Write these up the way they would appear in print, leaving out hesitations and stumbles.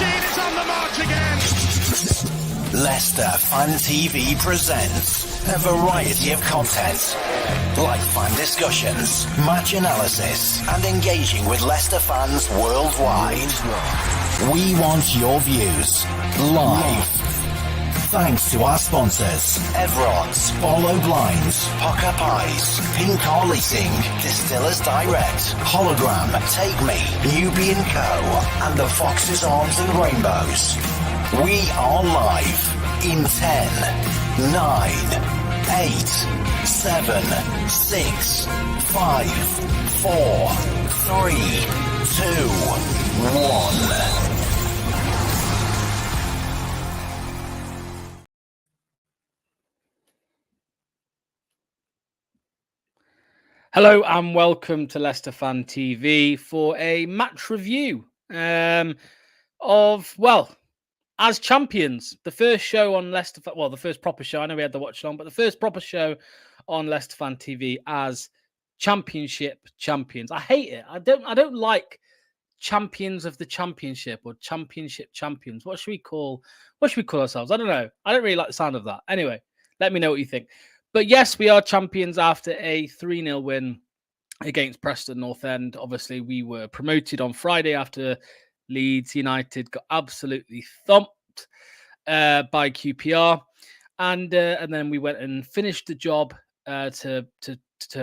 machine is on the march again. Leicester Fan TV presents a variety of content, like fan discussions, match analysis, and engaging with Leicester fans worldwide. We want your views live. Thanks to our sponsors, Everards, Barlow Blinds, Pukka Pies, Car Leasing, Distillers Direct, Hollogram, Take Me, Newby Co, and the Foxes, Arms and Rainbows. We are live in 10, 9, 8, 7, 6, 5, 4, 3, 2, 1. Hello and welcome to Leicester Fan TV for a match review of, well, as champions, the first show on Leicester, well, the first proper show. I know we had the watch along, but the first proper show on Leicester Fan TV as championship champions. I hate it. I don't like champions of the championship or championship champions. What should we call ourselves? I don't know. I don't really like the sound of that. Anyway, let me know what you think. But yes, we are champions after a 3-0 win against Preston North End. Obviously, we were promoted on Friday after Leeds United got absolutely thumped by QPR. And then we went and finished the job to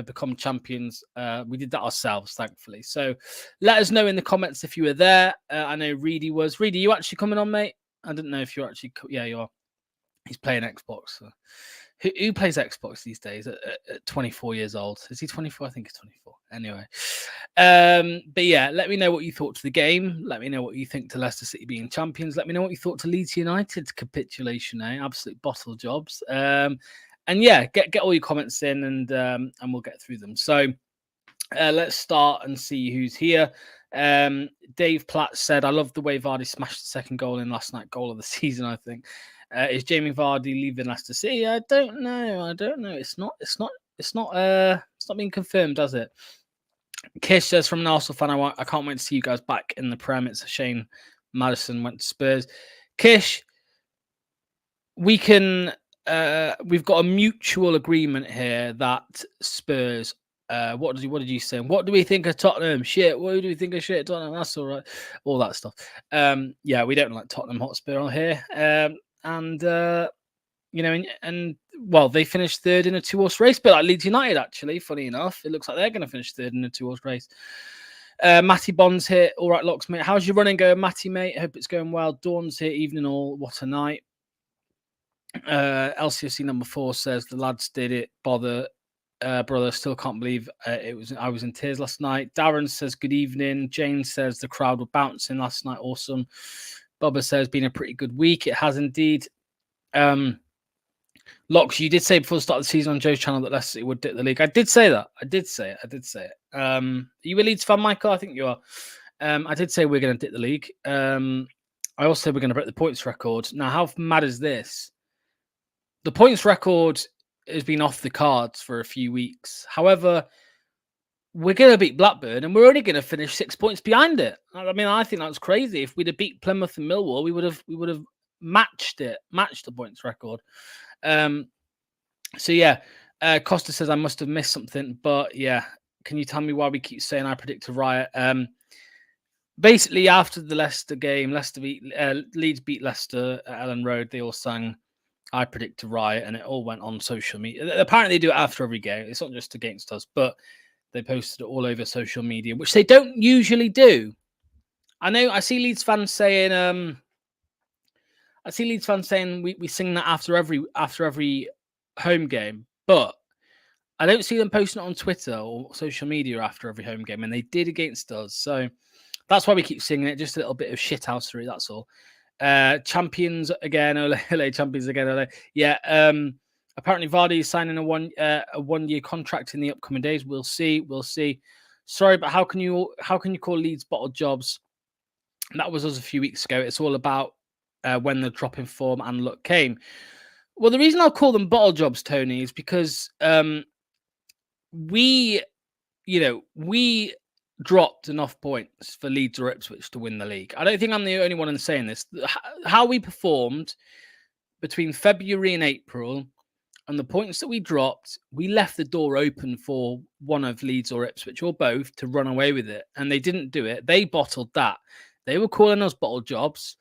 become champions. We did that ourselves, thankfully. So let us know in the comments if you were there. I know Reedy was. Reedy, you actually coming on, mate? I didn't know if you're actually... Yeah, you are. He's playing Xbox. So. Who plays Xbox these days at 24 years old? Is he 24? I think he's 24. Anyway. But yeah, let me know what you thought to the game. Let me know what you think to Leicester City being champions. Let me know what you thought to Leeds United's capitulation, Absolute bottle jobs. And yeah, get all your comments in and we'll get through them. So let's start and see who's here. Dave Platt said, I love the way Vardy smashed the second goal in last night. Goal of the season, I think. Is Jamie Vardy leaving Leicester City? I don't know. It's not being confirmed, does it? Kish says, from an Arsenal fan, I can't wait to see you guys back in the Prem. It's a shame Maddison went to Spurs. Kish, we've got a mutual agreement here that Spurs. What did you say? What do we think of Tottenham? Shit. What do we think of shit? Tottenham. That's all right. All that stuff. Yeah, we don't like Tottenham Hotspur on here. And well, they finished third in a 2-horse race, but like Leeds United, actually, funny enough, it looks like they're going to finish third in a 2-horse race. Matty Bond's here. All right, Locks, mate. How's your running going, Matty, mate? Hope it's going well. Dawn's here. Evening all. What a night. LCFC number 4 says the lads did it. Brother, still can't believe I was in tears last night. Darren says good evening. Jane says the crowd were bouncing last night. Awesome. Bubba says, been a pretty good week. It has indeed. Locks, you did say before the start of the season on Joe's channel that Leicester City would dip the league. I did say that. I did say it. Are you a Leeds fan, Michael? I think you are. I did say we're going to dip the league. I also said we're going to break the points record. Now, how mad is this? The points record has been off the cards for a few weeks. However, we're going to beat Blackburn and we're only going to finish 6 points behind it. I mean, I think that's crazy. If we'd have beat Plymouth and Millwall, we would have matched the points record. So yeah, Costa says I must have missed something, but yeah, can you tell me why we keep saying I predict a riot? Basically, after the Leicester game, Leeds beat Leicester at Ellen Road. They all sang I predict a riot, and it all went on social media. Apparently, they do it after every game. It's not just against us, but they posted it all over social media, which they don't usually do. I see Leeds fans saying, we sing that after every home game, but I don't see them posting it on Twitter or social media after every home game, and they did against us. So that's why we keep singing it. Just a little bit of shithousery, that's all. Champions again, ole, champions again, ole. Yeah. Apparently Vardy is signing a one-year contract in the upcoming days. We'll see. Sorry, but how can you call Leeds bottled jobs? That was us a few weeks ago. It's all about when the drop in form and luck came. Well, the reason I'll call them bottle jobs, Tony, is because we dropped enough points for Leeds or Ipswich to win the league. I don't think I'm the only one in saying this. How we performed between February and April and the points that we dropped, we left the door open for one of Leeds or Ipswich or both to run away with it. And they didn't do it. They bottled that. They were calling us bottle jobs.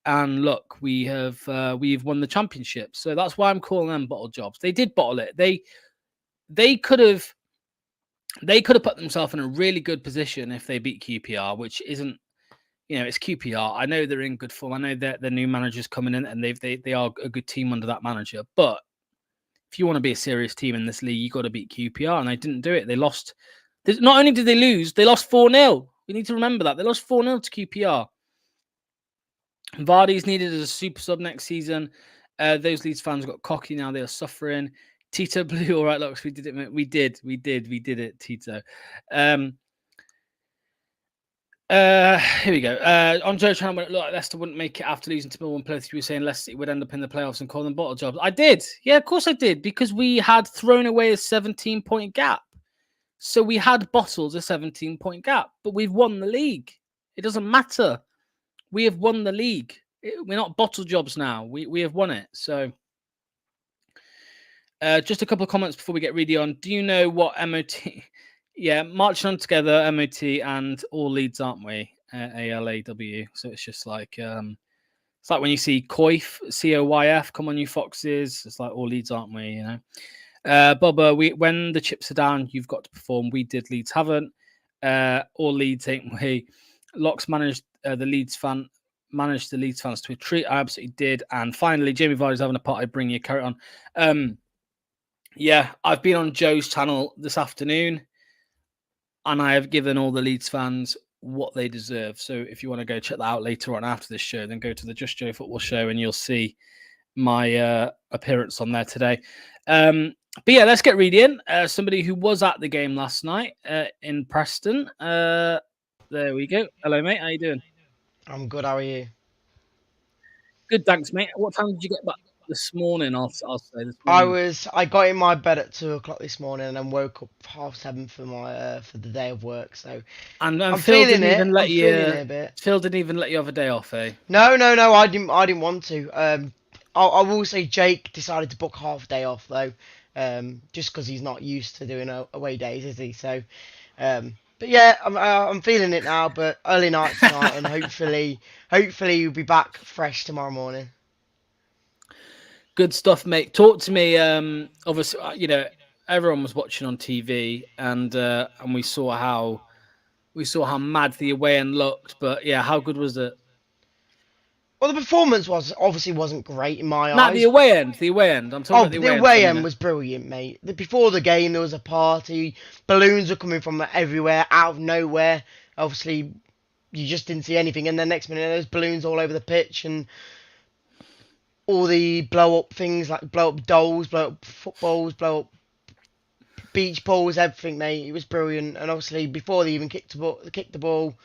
And look, we've won the championship. So that's why I'm calling them bottle jobs. They did bottle it. They could have put themselves in a really good position if they beat QPR, which isn't, it's QPR. I know they're in good form. I know that the new manager's coming in and they are a good team under that manager. But if you want to be a serious team in this league, you got to beat QPR, and they didn't do it. They lost. Not only did they lose, they lost 4-0. We need to remember that. They lost 4-0 to QPR. Vardy's needed as a super sub next season. Those Leeds fans got cocky now. They are suffering. Tito Blue, all right, looks, we did it, mate. We did it, Tito. Here we go. On Joe Chan, when it looked like Leicester wouldn't make it after losing to Millwall and Plymouth, you were saying Leicester would end up in the playoffs and call them bottle jobs. I did. Yeah, of course I did, because we had thrown away a 17-point gap. So we had bottled a 17-point gap, but we've won the league. It doesn't matter. We have won the league. We're not bottle jobs now. We have won it. So just a couple of comments before we get really on. Do you know what MOT... Yeah, marching on together, MOT, and all Leeds, aren't we? ALAW. So it's just like it's like when you see Coyf, COYF, come on you foxes. It's like all Leeds, aren't we? Bubba, when the chips are down, you've got to perform. We did, Leeds haven't. All Leeds ain't we? Locks managed the Leeds fans to a treat. I absolutely did. And finally, Jamie Vardy's having a party. Bring your carrot on. Yeah, I've been on Joe's channel this afternoon, and I have given all the Leeds fans what they deserve. So if you want to go check that out later on after this show, then go to the Just Joe Football Show and you'll see my appearance on there today. But yeah, let's get reading in. Somebody who was at the game last night in Preston. There we go. Hello, mate. How you doing? I'm good. How are you? Good, thanks, mate. What time did you get back this morning? I'll say this morning. I got in my bed at 2:00 this morning and then woke up 6:30 for my for the day of work. So and I'm Phil feeling didn't it. even let you. Feeling it a bit. Phil didn't even let you have a day off, eh? No. I didn't want to. I will say Jake decided to book half a day off though. Just because he's not used to doing away days, is he? So, but yeah, I'm feeling it now. But early night tonight, and hopefully we'll be back fresh tomorrow morning. Good stuff, mate. Talk to me. Obviously, everyone was watching on TV, and we saw how mad the away end looked. But yeah, how good was it? Well, the performance wasn't great in my eyes. Not the away end. The away end. I'm talking about the away end. The away end was brilliant, mate. Before the game, there was a party. Balloons were coming from everywhere, out of nowhere. Obviously, you just didn't see anything, and then next minute, there's balloons all over the pitch, and all the blow up things like blow up dolls, blow up footballs, blow up beach balls, everything, mate. It was brilliant. And obviously, before they even kicked the ball,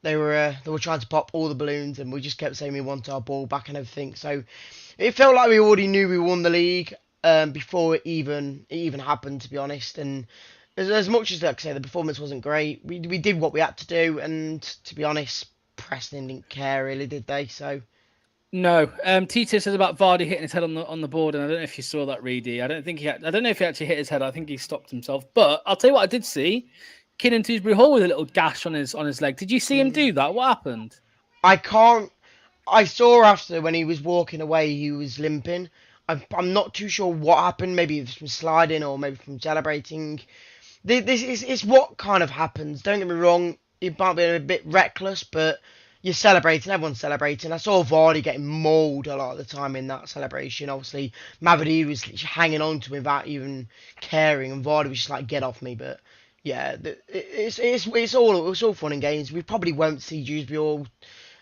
they were trying to pop all the balloons, and we just kept saying we want our ball back and everything. So it felt like we already knew we won the league before it even happened, to be honest. And as much as, like I say, the performance wasn't great, we did what we had to do. And to be honest, Preston didn't care really, did they? So. No. Tito says about Vardy hitting his head on the board, and I don't know if you saw that, Reedy. I don't know if he actually hit his head. I think he stopped himself. But I'll tell you what I did see. Kid in Dewsbury Hall with a little gash on his leg. Did you see him do that? What happened? I saw after when he was walking away, he was limping. I'm not too sure what happened. Maybe it was from sliding or maybe from celebrating. This is what kind of happens. Don't get me wrong. It might be a bit reckless, but you're celebrating. Everyone's celebrating. I saw Vardy getting mauled a lot of the time in that celebration. Obviously, Mavidi was hanging on to him without even caring, and Vardy was just like, "Get off me!" But yeah, it's all fun and games. We probably won't see Dewsbury Hall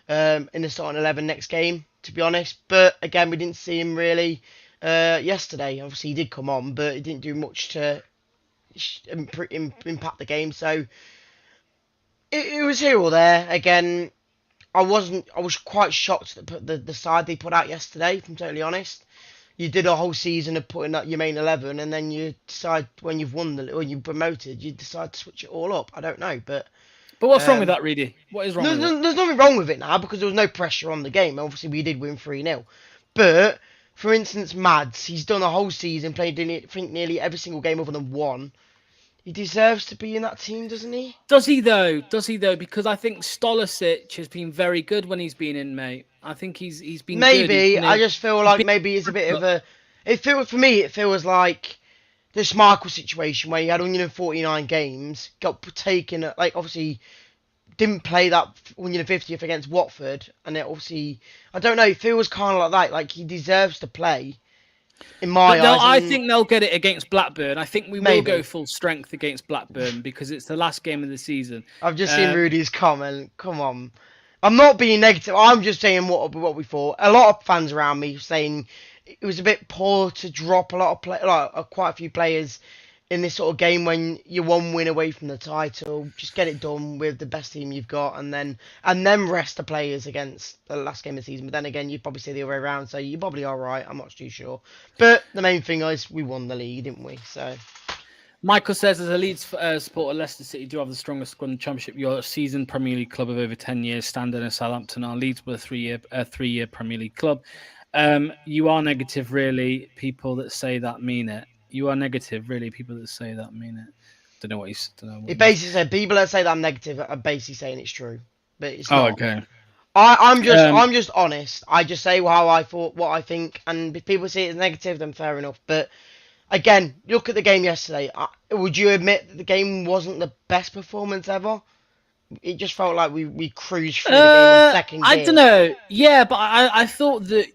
in the starting 11 next game, to be honest. But again, we didn't see him really yesterday. Obviously, he did come on, but he didn't do much to impact the game. So it was here or there. Again, I was quite shocked at the side they put out yesterday, if I'm totally honest. You did a whole season of putting out your main 11, and then you decide when you've won or you've promoted, you decide to switch it all up. I don't know, but But what's wrong with that, Reedy? What is wrong with it? There's nothing wrong with it now because there was no pressure on the game. Obviously, we did win 3-0. But, for instance, Mads, he's done a whole season, played in it, I think nearly every single game other than one. He deserves to be in that team, doesn't he? Does he though? Because I think Stolisic has been very good when he's been in, mate. I think he's been maybe. good. I just feel like maybe it's a bit of a. For me, it feels like this Michael situation where he had 149 games, got taken. Like obviously, didn't play that 150th against Watford, and it obviously, I don't know. It feels kind of like that. Like he deserves to play. In my eyes, I think they'll get it against Blackburn. I think we will maybe go full strength against Blackburn because it's the last game of the season. I've just seen Rudy's comment. Come on. I'm not being negative. I'm just saying what we thought. A lot of fans around me saying it was a bit poor to drop a lot of quite a few players in this sort of game when you're one win away from the title. Just get it done with the best team you've got, and then rest the players against the last game of the season. But then again, you'd probably say the other way around. So you're probably all right. I'm not too sure. But the main thing is we won the league, didn't we? So. Michael says, as a Leeds supporter, Leicester City do have the strongest squad in the Championship. You're a seasoned Premier League club of over 10 years. Standard and Southampton are Leeds with a three-year Premier League club. You are negative, really. People that say that mean it. You are negative, really. People that say that mean it. Don't know what he's. He basically said people that say that I'm negative are basically saying it's true, but it's not. Oh, okay. I'm just honest. I just say how I thought, what I think, and if people see it as negative, then fair enough. But again, look at the game yesterday. Would you admit that the game wasn't the best performance ever? It just felt like we cruised through the game in second gear. I don't know. Yeah, but I thought that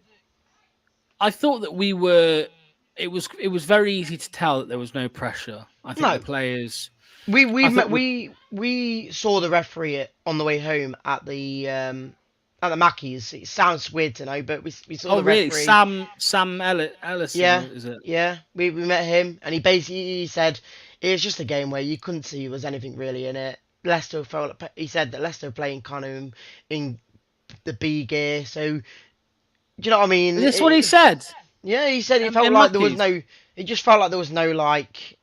we were. It was very easy to tell that there was no pressure. I think the players. We saw the referee on the way home at the Mackies. It sounds weird to know, but we saw the referee. Sam Ellis. Yeah, is it? Yeah. We met him, and he said it was just a game where you couldn't see there was anything really in it. Leicester he said that Leicester were playing kind of in the B gear. So do you know what I mean? Is this what he said? Yeah, he said it felt like there was no. It just felt like there was no like.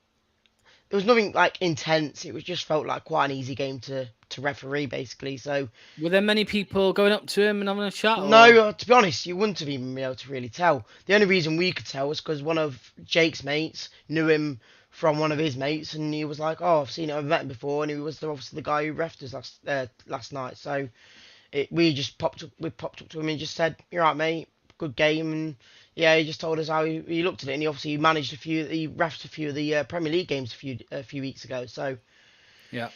There was nothing like intense. It was just felt like quite an easy game to referee, basically. So were there many people going up to him and having a chat? No, to be honest, you wouldn't have even been able to really tell. The only reason we could tell was because one of Jake's mates knew him from one of his mates, and he was like, "Oh, I've seen him, I've met him before," and he was obviously the guy who refed us last night. So we popped up to him and just said, "You're right, mate. Good game." And yeah, he just told us how he looked at it, and he managed he refed a few of the Premier League games a few weeks ago. So yeah.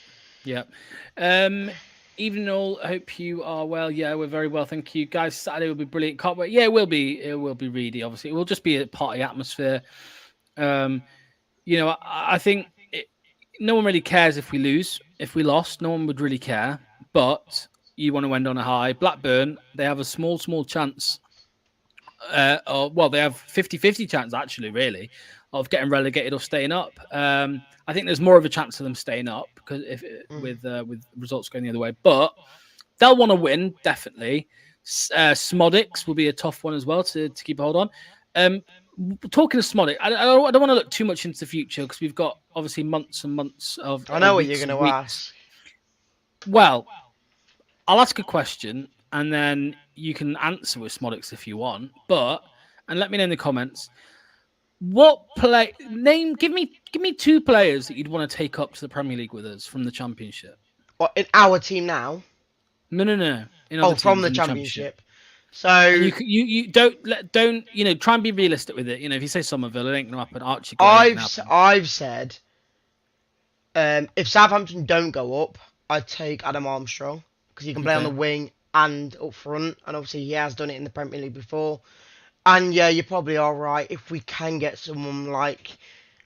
Evening all, I hope you are well. Yeah, we're very well, thank you, guys. Saturday will be brilliant. Can't wait. Yeah, it will be Reedy. Obviously, it will just be a party atmosphere. I think no one really cares if we lose. If we lost, no one would really care. But you want to end on a high. Blackburn, they have a small chance. They have 50-50 chance, actually, really, of getting relegated or staying up. I think there's more of a chance of them staying up because with results going the other way. But they'll want to win, definitely. Smodics will be a tough one as well to keep a hold on. Talking of Smodic, I don't want to look too much into the future because we've got obviously months and months of. I know what you're going to ask. Well, I'll ask a question and then you can answer with Smodics if you want. And let me know in the comments. Give me two players that you'd want to take up to the Premier League with us from the Championship. What, in our team now? No. From the Championship. So you don't try and be realistic with it. If you say Somerville, it ain't gonna happen. Archie, I've said, if Southampton don't go up, I'd take Adam Armstrong because he can play on the wing and up front, and obviously he has done it in the Premier League before. And yeah, you're probably all right if we can get someone like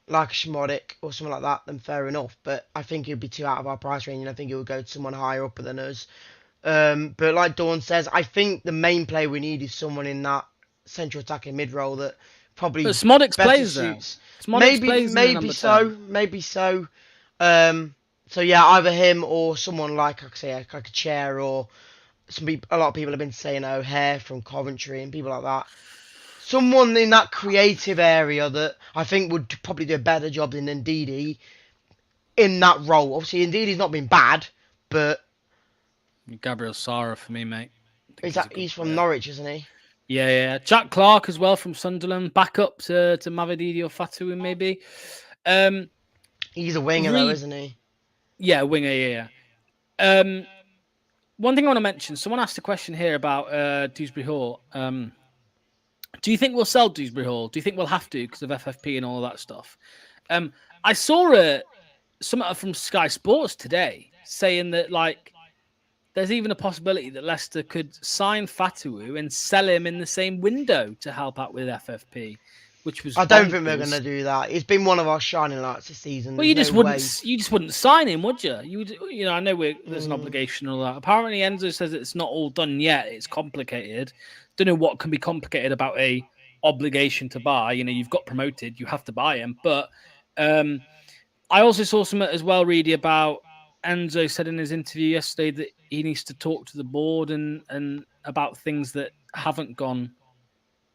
Schmodic or something like that. Then fair enough. But I think he'd be too out of our price range, and I think he would go to someone higher up than us. But like Dawn says, I think the main player we need is someone in that central attacking mid role that probably. But Smodic plays there. Maybe so. So yeah, either him or someone like a Chair or a lot of people have been saying O'Hare from Coventry and people like that. Someone in that creative area that I think would probably do a better job than Ndidi in that role. Obviously, Ndidi's not been bad, but Gabriel Sara for me, mate. he's from Norwich, isn't he? Yeah. Jack Clark as well from Sunderland. Back up to Mavididi or Fatu, maybe. He's a winger, though, isn't he? Yeah, winger, yeah. One thing I want to mention, someone asked a question here about Dewsbury Hall. Do you think we'll sell Dewsbury Hall? Do you think we'll have to because of FFP and all of that stuff? I saw something from Sky Sports today saying that, like, there's even a possibility that Leicester could sign Fatu and sell him in the same window to help out with FFP, which was. I don't think we're going to do that. It's been one of our shining lights this season. Well, you just wouldn't sign him, would you? You know, I know there's an obligation and all that. Apparently, Enzo says it's not all done yet. It's complicated. Don't know what can be complicated about a obligation to buy. You know, you've got promoted, you have to buy him. But I also saw something as well, Reedy, about Enzo said in his interview yesterday that he needs to talk to the board and about things that haven't gone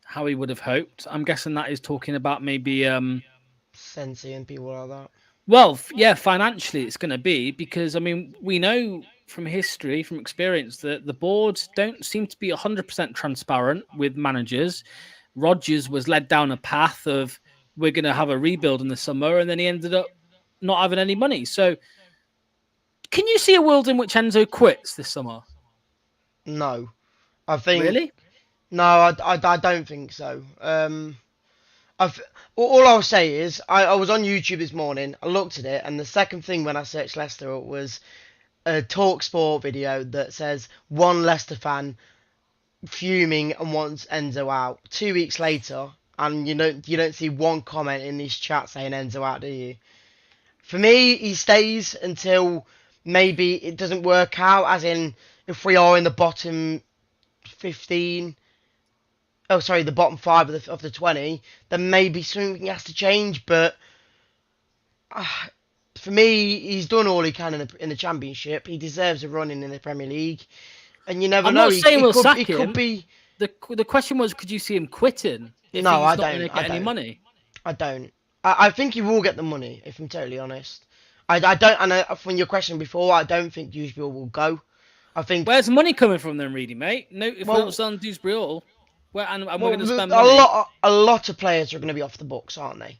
how he would have hoped. I'm guessing that is talking about maybe Sensi and people like that. Well, yeah, financially it's going to be because, I mean, we know from history, from experience, that the boards don't seem to be 100% transparent with managers. Rodgers was led down a path of we're going to have a rebuild in the summer, and then he ended up not having any money. So can you see a world in which Enzo quits this summer? No. I think... Really? No, I don't think so. All I'll say is, I was on YouTube this morning, I looked at it, and the second thing when I searched Leicester was a TalkSport video that says one Leicester fan fuming and wants Enzo out. 2 weeks later, and you don't see one comment in this chat saying Enzo out, do you? For me, he stays until maybe it doesn't work out, as in if we are in the bottom 15. Oh, sorry, the bottom 5 of the 20, then maybe something has to change. But for me, he's done all he can in the Championship. He deserves a run in the Premier League, and you never know. I'm not saying we'll sack him. Could be. The question was, could you see him quitting? If No, he's I not don't. Going to get any money. I don't. I think he will get the money. If I'm totally honest, I don't. And from your question before, I don't think Dewsbury will go. I think. Where's the money coming from then, Reedy, mate? No, if we're not selling Dewsbury Hall. And we're going to spend money. A lot of players are going to be off the books, aren't they?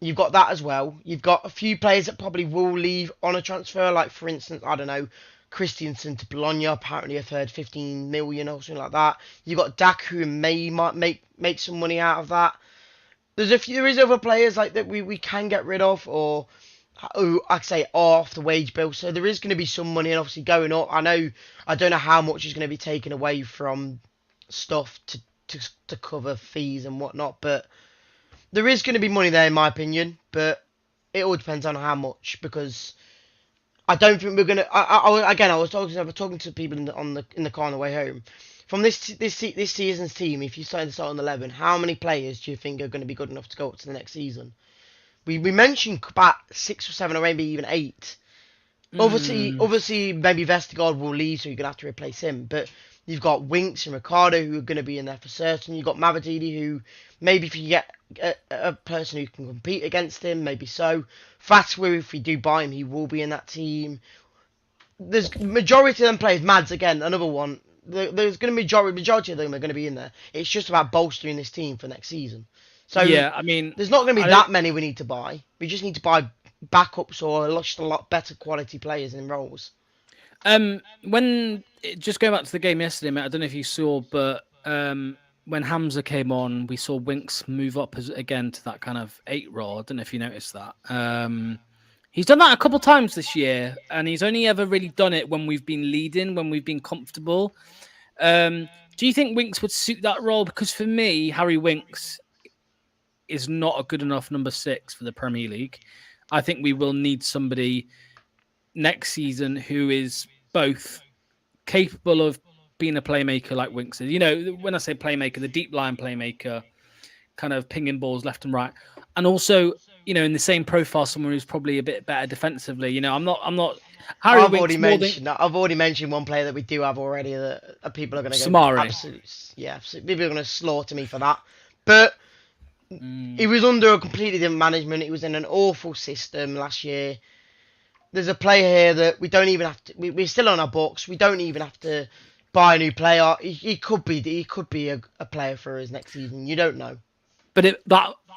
You've got that as well. You've got a few players that probably will leave on a transfer, like, for instance, I don't know, Christiansen to Bologna. Apparently, I've heard 15 million or something like that. You've got Dak, who might make some money out of that. There is other players like that we can get rid of, or who I say are off the wage bill. So there is going to be some money, and obviously going up. I don't know how much is going to be taken away from stuff to cover fees and whatnot, but there is going to be money there in my opinion, but it all depends on how much, because I don't think we're going to... I was talking to people in the car on the way home. From this season's team, if you start on 11, how many players do you think are going to be good enough to go up to the next season? We mentioned about 6 or 7 or maybe even 8. Obviously, maybe Vestergaard will leave, so you're going to have to replace him, but you've got Winks and Ricardo who are going to be in there for certain. You've got Mavididi, who maybe if you get a person who can compete against him, maybe so. Fatu, if we do buy him, he will be in that team. There's majority of them players. Mads, again, another one. There's going to be majority of them are going to be in there. It's just about bolstering this team for next season. So yeah, I mean, there's not going to be that many we need to buy. We just need to buy backups or just a lot better quality players in roles. Just going back to the game yesterday, mate, I don't know if you saw, but when Hamza came on, we saw Winks move up again to that kind of 8 role. I don't know if you noticed that. He's done that a couple of times this year, and he's only ever really done it when we've been leading, when we've been comfortable. Do you think Winks would suit that role? Because for me, Harry Winks is not a good enough number 6 for the Premier League. I think we will need somebody next season who is both capable of being a playmaker like Winks is. You know, when I say playmaker, the deep line playmaker, kind of pinging balls left and right. And also, you know, in the same profile, someone who's probably a bit better defensively. You know, I'm not Harry I've Winks already mentioned one player that we do have already that people are going to go Samari. Absolutely, people are going to slaughter me for that. But he was under a completely different management. He was in an awful system last year. there's a player here that we don't even have to. We're still on our books. We don't even have to buy a new player. He could be a player for us next season. You don't know. But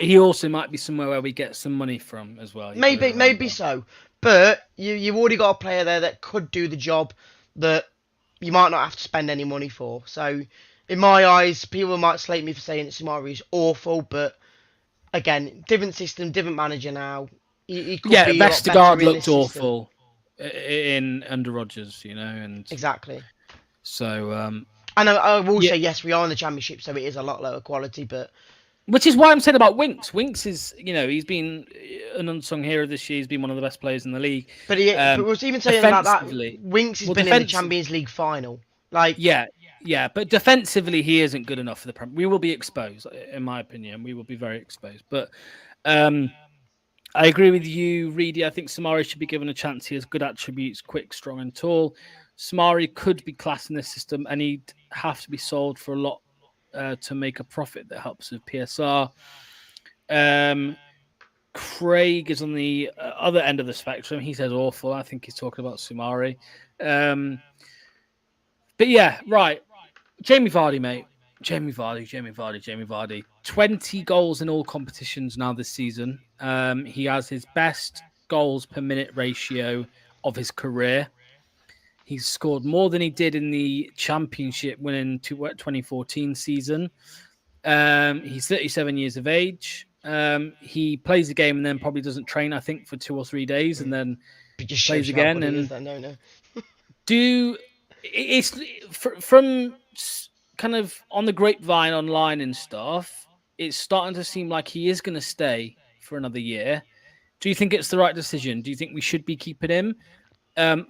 he also might be somewhere where we get some money from as well. Maybe so. But you've already got a player there that could do the job that you might not have to spend any money for. So, in my eyes, people might slate me for saying that Samari is awful, but again, different system, different manager now. He could be a lot better Vestergaard in looked this system. awful in under Rodgers, and Exactly. So, and I will say yes, we are in the Championship, so it is a lot lower quality, but. Which is why I'm saying about Winks. Winks is, he's been an unsung hero this year. He's been one of the best players in the league. But but was even saying about that, Winks has been in the Champions League final. Yeah, but defensively he isn't good enough for the Premier. We will be exposed, in my opinion. We will be very exposed. But I agree with you, Reedy. I think Samari should be given a chance. He has good attributes, quick, strong, and tall. Samari could be class in this system, and he'd have to be sold for a lot. To make a profit that helps with PSR. Craig is on the other end of the spectrum. He says awful. I think he's talking about Sumari. But yeah, right. Jamie Vardy, mate. Jamie Vardy. 20 goals in all competitions now this season. He has his best goals per minute ratio of his career. He's scored more than he did in the Championship winning 2014 season. He's 37 years of age. He plays the game and then probably doesn't train, I think, for 2 or 3 days and then plays again. And it's from kind of on the grapevine online and stuff, it's starting to seem like he is going to stay for another year. Do you think it's the right decision? Do you think we should be keeping him?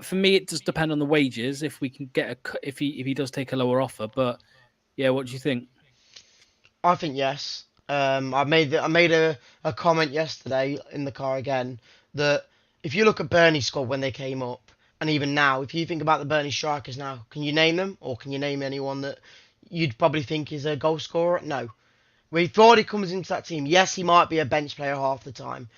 For me, it does depend on the wages. If we can get if he does take a lower offer, but yeah, what do you think? I think yes. I made a comment yesterday in the car again that if you look at Burnley's squad when they came up, and even now, if you think about the Burnley strikers now, can you name them, or can you name anyone that you'd probably think is a goal scorer? No. When Vardy comes into that team, yes, he might be a bench player half the time.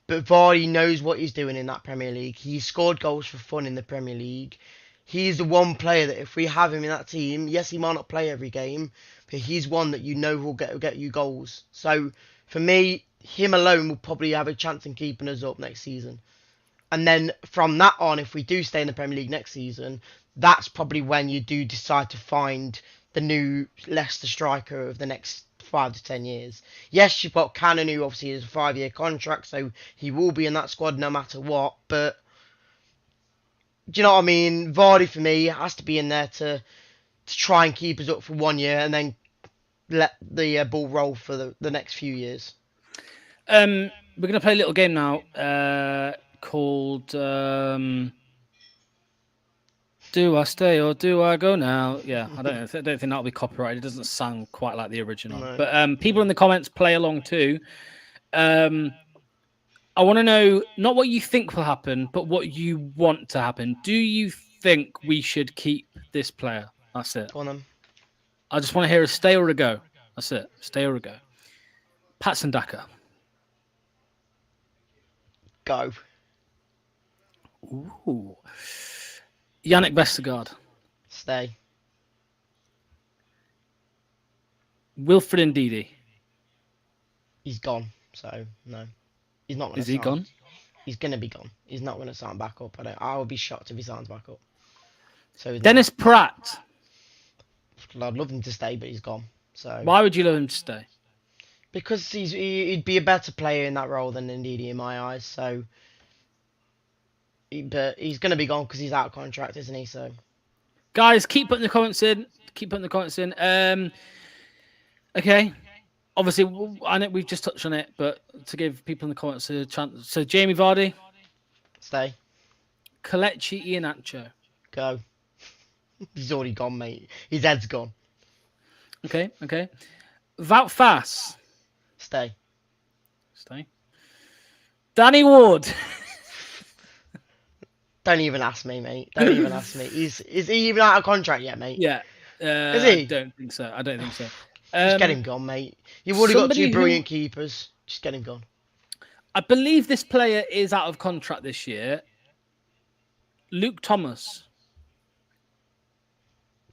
But Vardy knows what he's doing in that Premier League. He's scored goals for fun in the Premier League. He's the one player that if we have him in that team, yes, he might not play every game, but he's one that you know will get you goals. So for me, him alone will probably have a chance in keeping us up next season. And then from that on, if we do stay in the Premier League next season, that's probably when you do decide to find the new Leicester striker of the next 5 to 10 years. Yes, you've got Cannon, who obviously is a 5-year contract, so he will be in that squad no matter what. But do you know what I mean? Vardy for me has to be in there to try and keep us up for 1 year and then let the ball roll for the next few years. We're going to play a little game now called Do I Stay or Do I Go Now? Yeah, I don't think that'll be copyrighted. It doesn't sound quite like the original. No. But people in the comments play along too. I want to know not what you think will happen, but what you want to happen. Do you think we should keep this player? That's it. Go on then. I just want to hear a stay or a go. That's it. Stay or a go. Patson Daka. Go. Ooh. Yannick Vestergaard. Stay. Wilfred Ndidi. He's gone, so no. He's not going to Is he gone? He's going to be gone. He's not going to sign back up. I would be shocked if he signs back up. So Dennis Pratt. I'd love him to stay, but he's gone. So why would you love him to stay? Because he'd be a better player in that role than Ndidi in my eyes. So, but he's going to be gone because he's out of contract, isn't he? So, guys, keep putting the comments in. Okay. Obviously, I know we've just touched on it, but to give people in the comments a chance. So, Jamie Vardy. Stay. Kelechi Iheanacho. Go. He's already gone, mate. His head's gone. Okay. Wout Faes. Stay. Danny Ward. Don't even ask me, mate. Don't even ask me. Is he even out of contract yet, mate? Yeah. Is he? I don't think so. Just get him gone, mate. You've already got 2 brilliant keepers. Just get him gone. I believe this player is out of contract this year. Luke Thomas.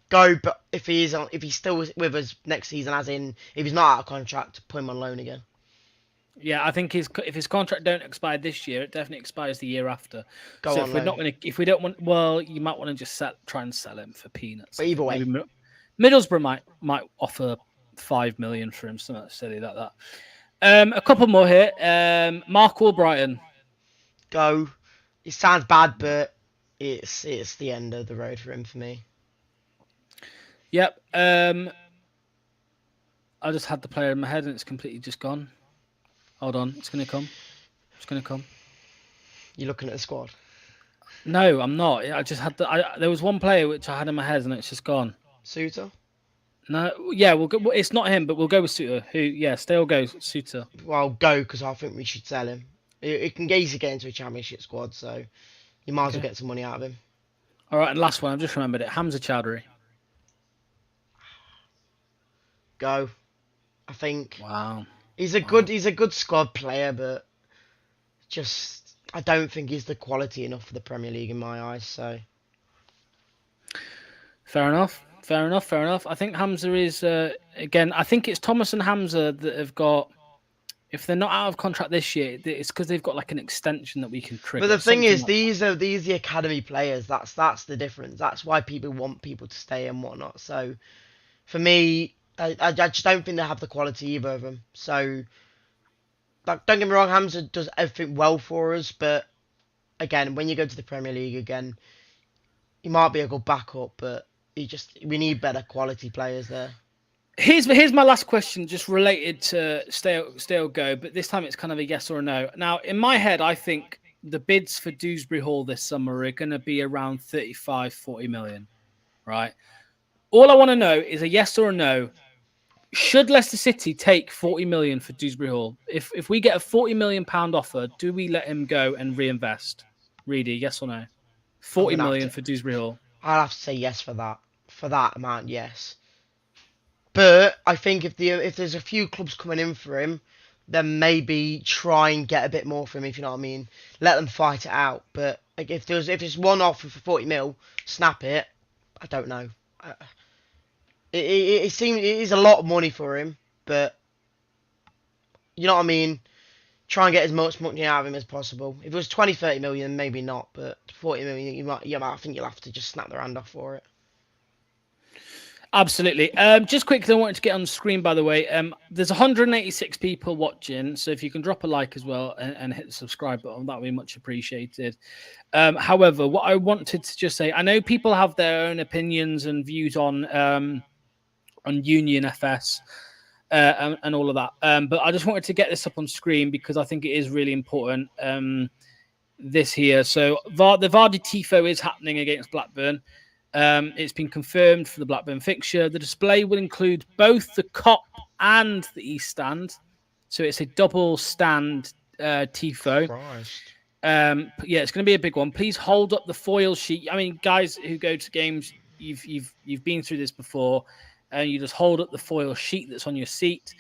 Go, but if he's still with us next season, as in if he's not out of contract, put him on loan again. Yeah, I think if his contract don't expire this year, it definitely expires the year after. Go so on if we're loan. not going to, if we don't want, well, you might want to just try and sell him for peanuts. But either way, maybe Middlesbrough might offer 5 million for him, something silly like that. A couple more here. Mark Albrighton. Go. It sounds bad, but it's the end of the road for him for me. Yep. I just had the player in my head and it's completely just gone. Hold on, it's going to come. It's going to come. You're looking at the squad? No, I'm not. I just had there was one player which I had in my head and it's just gone. Suter? No, yeah, we'll go. It's not him, but we'll go with Suter. Who? Yeah, stay or go, Suter. Well, go, because I think we should sell him. It can easily get into a championship squad, so you might as well get some money out of him. All right, and last one, I've just remembered it. Hamza Chowdhury. Go. I think. Wow. He's a good squad player, but just I don't think he's the quality enough for the Premier League in my eyes. So fair enough. I think Hamza is again. I think it's Thomas and Hamza that have got. If they're not out of contract this year, it's because they've got like an extension that we can trigger. But the thing is, like these are the academy players. That's the difference. That's why people want people to stay and whatnot. So for me, I just don't think they have the quality either of them. So, like, don't get me wrong, Hamza does everything well for us, but again, when you go to the Premier League again, he might be a good backup, but we need better quality players there. Here's my last question, just related to stay or go, but this time it's kind of a yes or a no. Now, in my head, I think the bids for Dewsbury Hall this summer are going to be around 35-40 million, right? All I want to know is a yes or a no. Should Leicester City take 40 million for Dewsbury Hall? If we get a 40 million pound offer, do we let him go and reinvest? Reedy, yes or no? 40 million for Dewsbury Hall. I'll have to say yes for that. For that amount, yes. But I think if there's a few clubs coming in for him, then maybe try and get a bit more for him, if you know what I mean. Let them fight it out. But like, if there's one offer for 40 mil, snap it. I don't know. It seems it is a lot of money for him, but you know what I mean. Try and get as much money out of him as possible. If it was 20-30 million, maybe not, but 40 million, I think you'll have to just snap their hand off for it. Absolutely. Just quickly, I wanted to get on the screen, by the way. There's 186 people watching, so if you can drop a like as well and hit the subscribe button, that would be much appreciated. However, what I wanted to just say, I know people have their own opinions and views on Union FS and all of that, but I just wanted to get this up on screen because I think it is really important. This here, so the Vardy Tifo is happening against Blackburn. It's been confirmed for the Blackburn fixture. The display will include both the Kop and the East Stand. So it's a double stand Tifo. Yeah, it's going to be a big one. Please hold up the foil sheet. I mean, guys who go to games, you've been through this before, and you just hold up the foil sheet that's on your seat.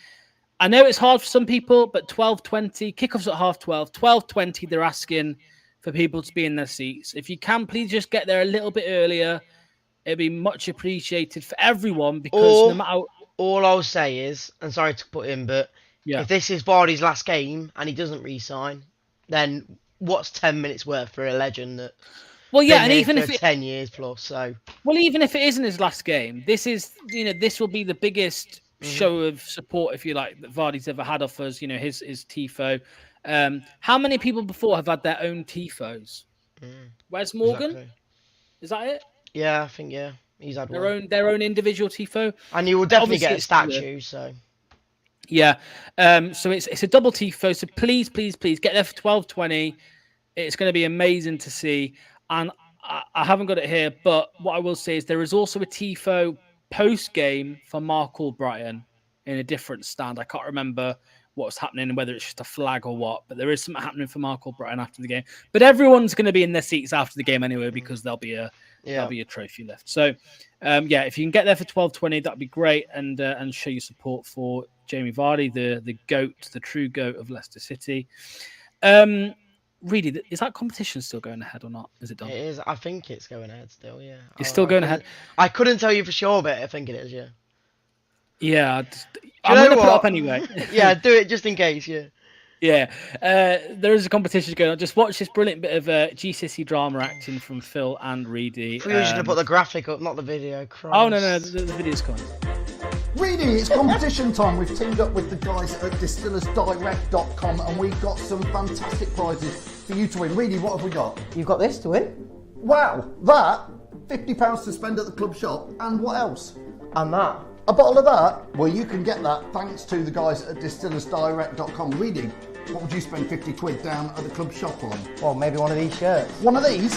I know it's hard for some people, but 12:20, kickoffs at 12:30, 12:20, they're asking for people to be in their seats. If you can, please just get there a little bit earlier. It'd be much appreciated for everyone because no matter... All I'll say is, and sorry to put in, but if this is Vardy's last game and he doesn't re-sign, then what's 10 minutes worth for a legend that and even if 10 years plus, so... Well, even if it isn't his last game, this is, this will be the biggest show of support, if you like, that Vardy's ever had off us, his Tifo. How many people before have had their own Tifos? Where's Morgan? Exactly. Is that it? Yeah, I think he's had their own individual Tifo, and you will definitely get a statue. So yeah, so it's a double Tifo. So please get there for 12:20. It's going to be amazing to see. And I haven't got it here, but what I will say is there is also a Tifo post game for Mark Albrighton in a different stand. I can't remember what's happening and whether it's just a flag or what, but there is something happening for Mark Albrighton after the game. But everyone's going to be in their seats after the game anyway because there'll be a trophy left. So if you can get there for 12:20, that'd be great, and show your support for Jamie Vardy, the GOAT, the true GOAT of Leicester City. Really, is that competition still going ahead or not? Is it done? It is. I think it's going ahead still. Yeah. It's still going ahead. I couldn't tell you for sure, but I think it is. Yeah. Yeah, I'm going to put it up anyway. Yeah, do it just in case. Yeah. Yeah, there is a competition going on. Just watch this brilliant bit of GCSE drama acting from Phil and Reedy. We usually put the graphic up, not the video. Christ. Oh no, the video's coming. Reedy, it's competition time. We've teamed up with the guys at distillersdirect.com and we've got some fantastic prizes for you to win. Reedy, what have we got? You've got this to win. Wow, that, £50 to spend at the club shop, and what else? And that. A bottle of that? Well, you can get that thanks to the guys at distillersdirect.com. Reedy, what would you spend 50 quid down at the club shop on? Well, maybe one of these shirts. One of these?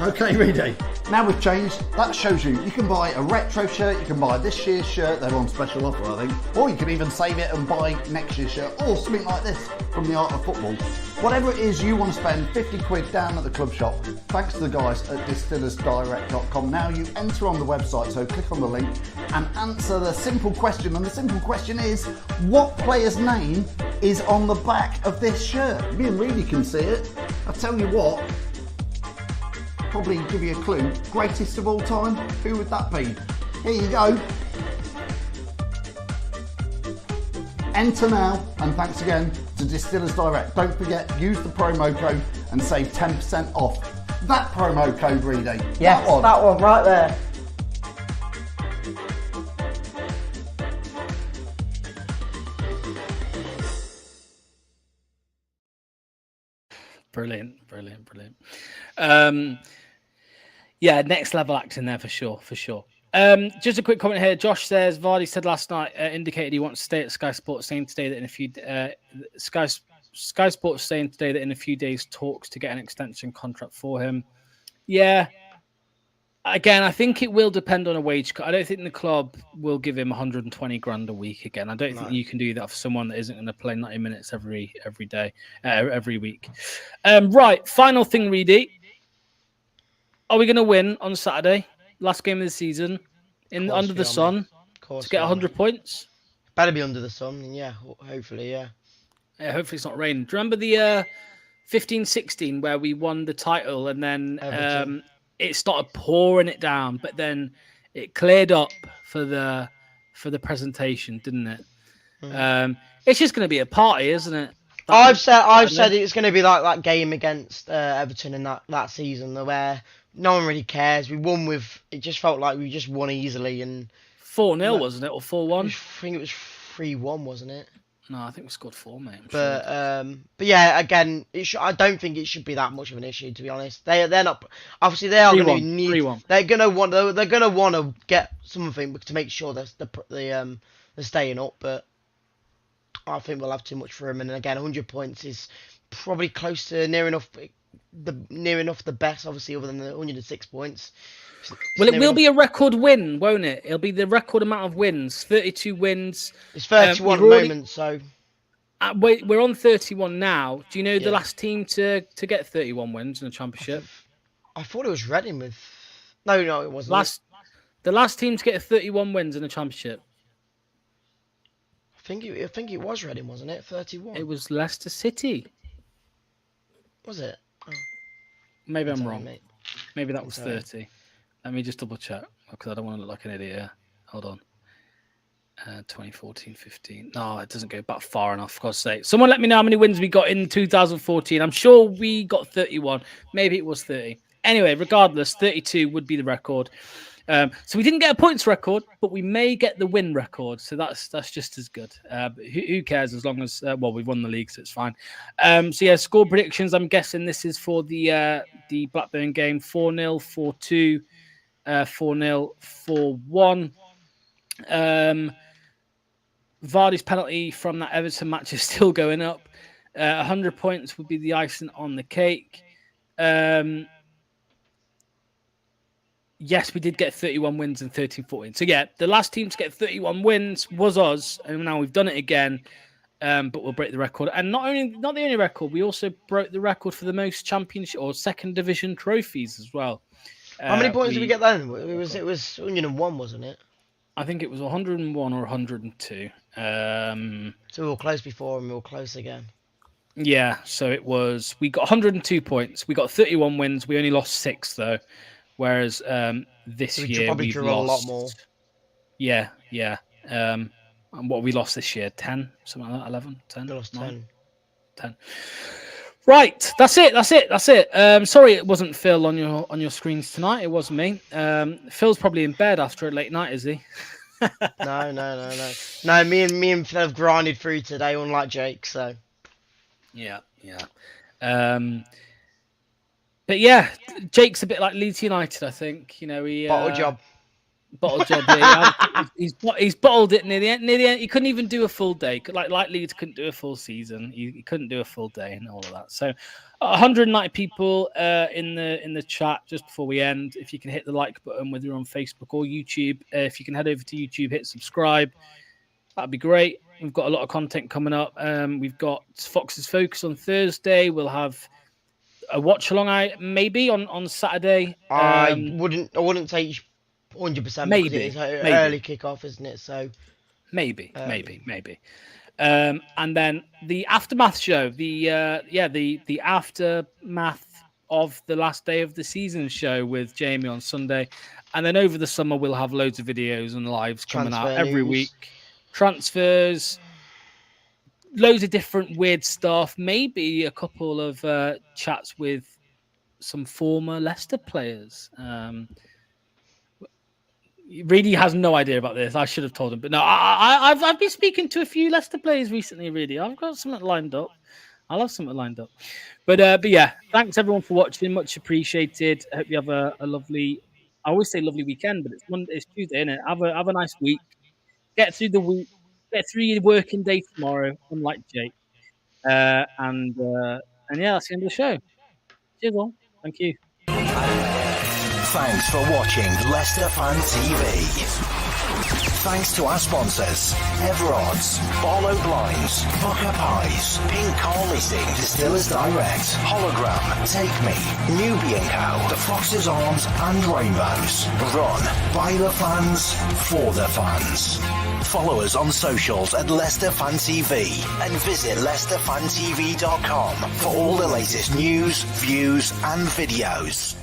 Okay, Reedy. Now we've changed. That shows you can buy a retro shirt, you can buy this year's shirt, they're on special offer I think, or you can even save it and buy next year's shirt, or something like this from the Art of Football. Whatever it is you want to spend 50 quid down at the club shop, thanks to the guys at distillersdirect.com. Now you enter on the website, so click on the link and answer the simple question, and the simple question is, what player's name is on the back of this shirt? Me and Reedy can see it. I'll tell you what, probably give you a clue. Greatest of all time? Who would that be? Here you go. Enter now, and thanks again to Distillers Direct. Don't forget, use the promo code and save 10% off. That promo code, Reedy. Yes, that one right there. Brilliant. Yeah, next level acting there for sure. Just a quick comment here. Josh says Vardy said last night indicated he wants to stay at Sky Sports, saying today that in a few Sky Sports saying today that in a few days talks to get an extension contract for him. Yeah. Again, I think it will depend on a wage cut. I don't think the club will give him 120 grand a week again. I don't think you can do that for someone that isn't going to play 90 minutes every day, every week. Right, final thing, Reedy. Are we going to win on Saturday? Last game of the season, under the sun, to get 100 points? Better be under the sun, yeah. Hopefully, yeah. Yeah, hopefully it's not raining. Do you remember the 15-16 where we won the title and then it started pouring it down, but then it cleared up for the presentation, didn't it? It's just going to be a party, isn't it? I've said it's going to be like that game against Everton in that season where no one really cares. We won it just felt like we just won easily. And 4-0, wasn't it? Or 4-1? I think it was 3-1, wasn't it? No, I think we scored 4, mate. But yeah, again, I don't think it should be that much of an issue, to be honest. They're not, obviously they are going to need, 3-1. they're going to want to get something to make sure that they're staying up, but I think we'll have too much for them. And again, 100 points is probably close to near enough the best, obviously, other than the 106 points. Well, it will be a record win, won't it? It'll be the record amount of wins, 32 wins. It's 31 at the moment, so... We're on 31 now. Do you know the last team to get 31 wins in the Championship? I thought it was Reading with... No, it wasn't. The last team to get 31 wins in the Championship. I think it was Reading, wasn't it? 31. It was Leicester City. Was it? Oh. Maybe I'm wrong. Mate. Maybe that was 30. Let me just double check because I don't want to look like an idiot here. Hold on. 2014-15. No, it doesn't go back far enough, for God's sake. Someone let me know how many wins we got in 2014. I'm sure we got 31. Maybe it was 30. Anyway, regardless, 32 would be the record. So we didn't get a points record, but we may get the win record. So that's just as good. Who cares as long as we've won the league, so it's fine. So yeah, score predictions. I'm guessing this is for the Blackburn game: 4-0, 4-2, 4-0, 4-1. Vardy's penalty from that Everton match is still going up. 100 points would be the icing on the cake. Yes, we did get 31 wins in 13-14. So yeah, the last team to get 31 wins was us, and now we've done it again. but we'll break the record. And not the only record, we also broke the record for the most championship or second division trophies as well. How many points did we get then? It was 101, wasn't it? I think it was 101 or 102. So we were close before and we were close again. Yeah, so we got 102 points. We got 31 wins. We only lost 6 though. Whereas this year probably drew a lot more. Yeah. And what we lost this year? 10, something like that. 11, 10. We lost 10. 10. Right, that's it. Sorry, it wasn't Phil on your screens tonight. It wasn't me. Phil's probably in bed after a late night, is he? No. No, me and Phil have grinded through today, unlike Jake. So. Yeah. But yeah, Jake's a bit like Leeds United, I think. You know, Bottle job. Yeah, he's bottled it near the end. He couldn't even do a full day. Like Leeds couldn't do a full season. He couldn't do a full day and all of that. So, 190 people in the chat just before we end. If you can hit the like button, whether you're on Facebook or YouTube, if you can head over to YouTube, hit subscribe. That'd be great. We've got a lot of content coming up. We've got Fox's Focus on Thursday. We'll have a watch along maybe on Saturday. I wouldn't say 100%. Maybe it's early kickoff, isn't it? So maybe. And then the aftermath show, the aftermath of the last day of the season show with Jamie on Sunday, and then over the summer we'll have loads of videos and lives coming out every week. Transfers, loads of different weird stuff, maybe a couple of chats with some former Leicester players. Reedy has no idea about this. I should have told him, but no, I've been speaking to a few Leicester players recently. Reedy, I've got something lined up. I'll have something lined up. But yeah, thanks everyone for watching. Much appreciated. I hope you have a lovely. I always say lovely weekend, but it's Monday, it's Tuesday, isn't it? Have a nice week. Get through the week. Get through your working day tomorrow, unlike Jake. And yeah, that's the end of the show. Cheers all. Thank you. Thanks for watching Leicester Fan TV. Thanks to our sponsors, Everards, Barlow Blinds, Pukka Pies, Car Leasing, Distillers Direct, Hollogram, Take Me, Newby Co, The Fox's Arms and Rainbows. Run by the fans, for the fans. Follow us on socials at Leicester Fan TV and visit LeicesterFanTV.com for all the latest news, views and videos.